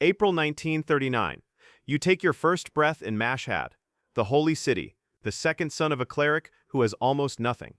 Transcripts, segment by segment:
April 1939. You take your first breath in Mashhad, the holy city, the second son of a cleric who has almost nothing.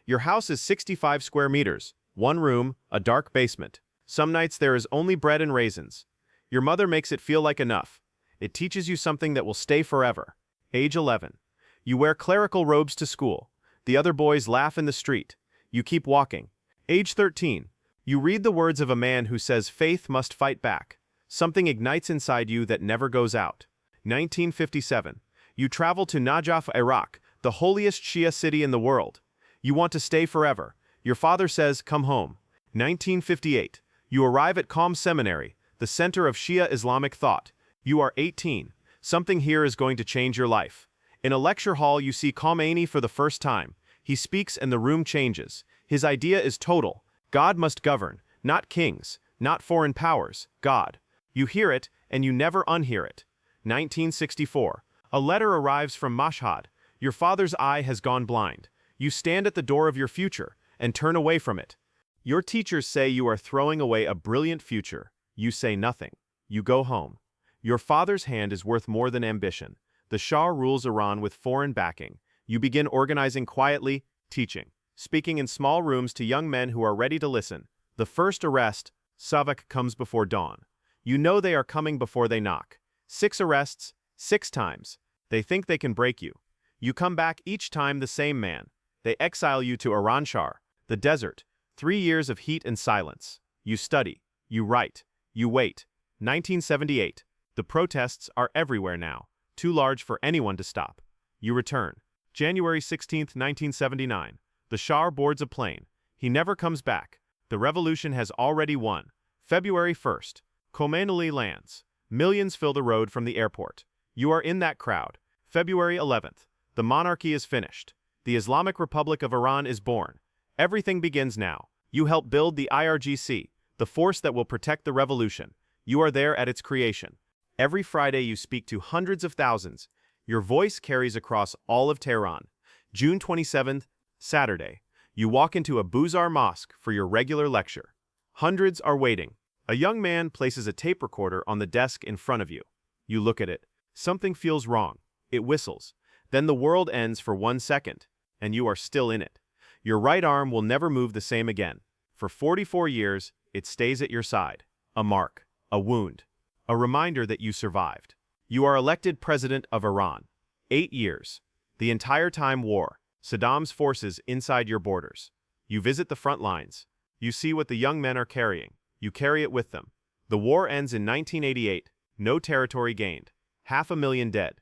Your house is 65 square meters, one room, a dark basement. Some nights there is only bread and raisins. Your mother makes it feel like enough. It teaches you something that will stay forever. Age 11. You wear clerical robes to school. The other boys laugh in the street. You keep walking. Age 13. You read the words of a man who says faith must fight back. Something ignites inside you that never goes out. 1957. You travel to Najaf, Iraq, the holiest Shia city in the world. You want to stay forever. Your father says, come home. 1958. You arrive at Qom Seminary, the center of Shia Islamic thought. You are 18. Something here is going to change your life. In a lecture hall, you see Khomeini for the first time. He speaks and the room changes. His idea is total. God must govern, not kings, not foreign powers, God. You hear it, and you never unhear it. 1964. A letter arrives from Mashhad. Your father's eye has gone blind. You stand at the door of your future, and turn away from it. Your teachers say you are throwing away a brilliant future. You say nothing. You go home. Your father's hand is worth more than ambition. The Shah rules Iran with foreign backing. You begin organizing quietly, teaching, speaking in small rooms to young men who are ready to listen. The first arrest, Savak, comes before dawn. You know they are coming before they knock. 6 arrests, 6 times. They think they can break you. You come back each time the same man. They exile you to Iranshar, the desert. 3 years of heat and silence. You study. You write. You wait. 1978. The protests are everywhere now, too large for anyone to stop. You return. January 16, 1979. The Shah boards a plane. He never comes back. The revolution has already won. February 1st. Khomeini lands. Millions fill the road from the airport. You are in that crowd. February 11th. The monarchy is finished. The Islamic Republic of Iran is born. Everything begins now. You help build the IRGC, the force that will protect the revolution. You are there at its creation. Every Friday you speak to hundreds of thousands. Your voice carries across all of Tehran. June 27th, Saturday. You walk into a Buzar mosque for your regular lecture. Hundreds are waiting. A young man places a tape recorder on the desk in front of you. You look at it. Something feels wrong. It whistles. Then the world ends for 1 second, and you are still in it. Your right arm will never move the same again. For 44 years, it stays at your side. A mark, a wound, a reminder that you survived. You are elected president of Iran. 8 years. The entire time war. Saddam's forces inside your borders. You visit the front lines. You see what the young men are carrying. You carry it with them. The war ends in 1988. No territory gained. 500,000 dead.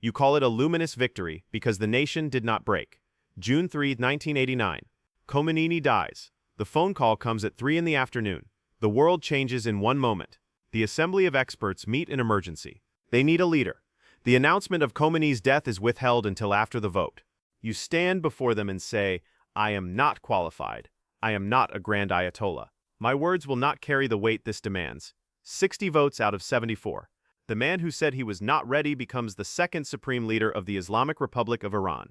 You call it a luminous victory because the nation did not break. June 3, 1989. Khomeini dies. The phone call comes at 3 in the afternoon. The world changes in one moment. The assembly of experts meet in emergency. They need a leader. The announcement of Khomeini's death is withheld until after the vote. You stand before them and say, I am not qualified. I am not a grand Ayatollah. My words will not carry the weight this demands. 60 votes out of 74. The man who said he was not ready becomes the second supreme leader of the Islamic Republic of Iran.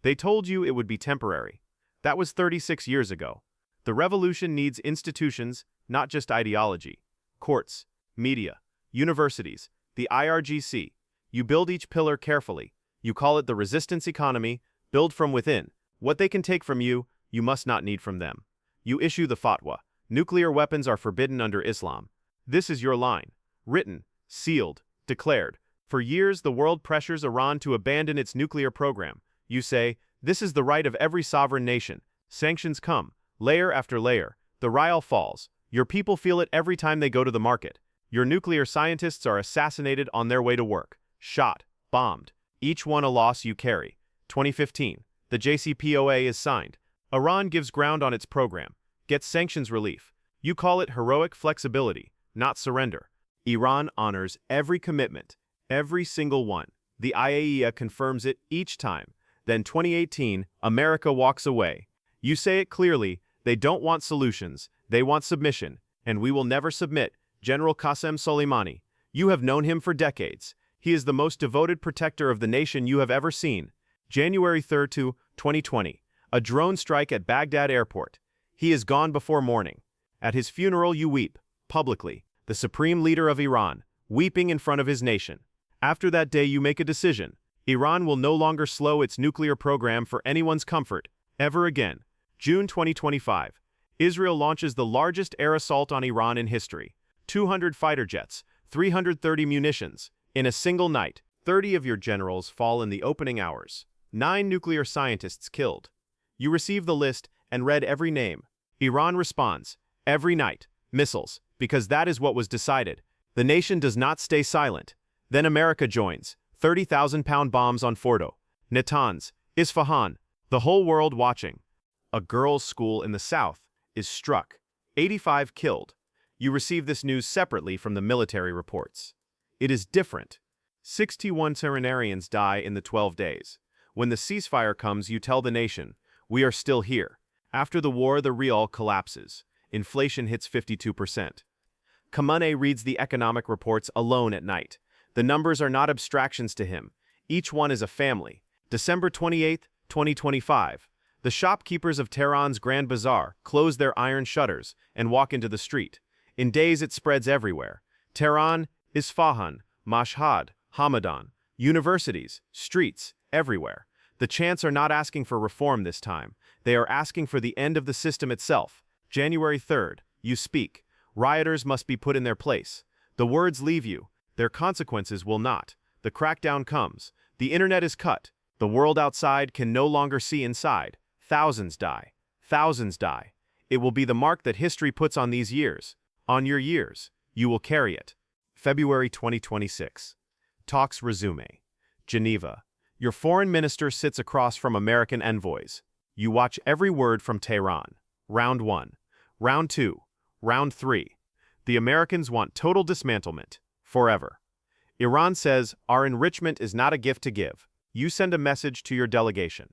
They told you it would be temporary. That was 36 years ago. The revolution needs institutions, not just ideology. Courts, media, universities, the IRGC. You build each pillar carefully. You call it the resistance economy, build from within. What they can take from you, you must not need from them. You issue the fatwa. Nuclear weapons are forbidden under Islam. This is your line. Written, sealed, declared. For years, the world pressures Iran to abandon its nuclear program. You say, this is the right of every sovereign nation. Sanctions come, layer after layer. The rial falls. Your people feel it every time they go to the market. Your nuclear scientists are assassinated on their way to work. Shot, bombed. Each one a loss you carry. 2015. The JCPOA is signed. Iran gives ground on its program. Gets sanctions relief. You call it heroic flexibility, not surrender. Iran honors every commitment, every single one. The IAEA confirms it each time. Then 2018, America walks away. You say it clearly, they don't want solutions, they want submission, and we will never submit. General Qasem Soleimani, you have known him for decades. He is the most devoted protector of the nation you have ever seen. January 3, 2020, a drone strike at Baghdad airport. He is gone before morning. At his funeral you weep, publicly. The supreme leader of Iran, weeping in front of his nation. After that day you make a decision. Iran will no longer slow its nuclear program for anyone's comfort, ever again. June 2025. Israel launches the largest air assault on Iran in history. 200 fighter jets, 330 munitions. In a single night, 30 of your generals fall in the opening hours. 9 nuclear scientists killed. You receive the list and read every name. Iran responds, every night, missiles, because that is what was decided. The nation does not stay silent. Then America joins, 30,000-pound bombs on Fordo, Natanz, Isfahan, the whole world watching. A girls' school in the south is struck, 85 killed. You receive this news separately from the military reports. It is different. 61 Syrians die in the 12 days. When the ceasefire comes, you tell the nation, we are still here. After the war, the rial collapses. Inflation hits 52%. Khamenei reads the economic reports alone at night. The numbers are not abstractions to him. Each one is a family. December 28, 2025. The shopkeepers of Tehran's Grand Bazaar close their iron shutters and walk into the street. In days it spreads everywhere. Tehran, Isfahan, Mashhad, Ramadan, universities, streets, everywhere. The chants are not asking for reform this time. They are asking for the end of the system itself. January 3rd, you speak. Rioters must be put in their place. The words leave you. Their consequences will not. The crackdown comes. The internet is cut. The world outside can no longer see inside. Thousands die. Thousands die. It will be the mark that history puts on these years. On your years, you will carry it. February 2026. Talks resume. Geneva. Your foreign minister sits across from American envoys. You watch every word from Tehran. Round 1. Round 2. Round 3. The Americans want total dismantlement. Forever. Iran says, our enrichment is not a gift to give. You send a message to your delegation.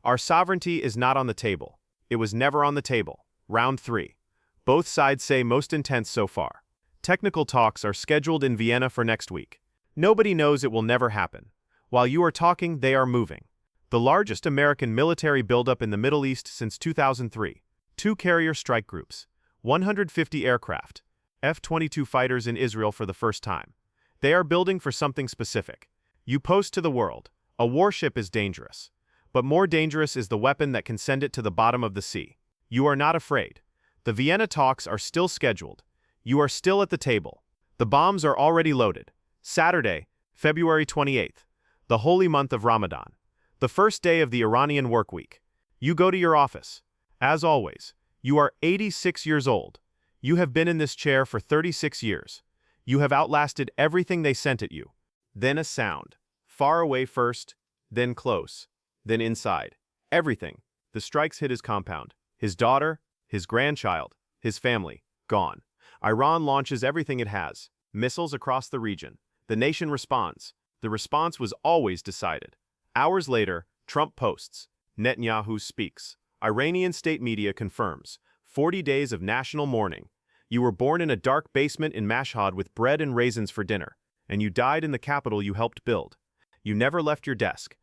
Our sovereignty is not on the table. It was never on the table. Round 3. Both sides say most intense so far. Technical talks are scheduled in Vienna for next week. Nobody knows it will never happen. While you are talking, they are moving. The largest American military buildup in the Middle East since 2003. 2 carrier strike groups. 150 aircraft. F-22 fighters in Israel for the first time. They are building for something specific. You post to the world, a warship is dangerous. But more dangerous is the weapon that can send it to the bottom of the sea. You are not afraid. The Vienna talks are still scheduled. You are still at the table. The bombs are already loaded. Saturday, February 28th, the holy month of Ramadan. The first day of the Iranian work week. You go to your office. As always, you are 86 years old. You have been in this chair for 36 years. You have outlasted everything they sent at you. Then a sound. Far away first, then close, then inside. Everything. The strikes hit his compound. His daughter, his grandchild, his family, gone. Iran launches everything it has. Missiles across the region. The nation responds. The response was always decided. Hours later, Trump posts. Netanyahu speaks. Iranian state media confirms. 40 days of national mourning. You were born in a dark basement in Mashhad with bread and raisins for dinner, and you died in the capital you helped build. You never left your desk.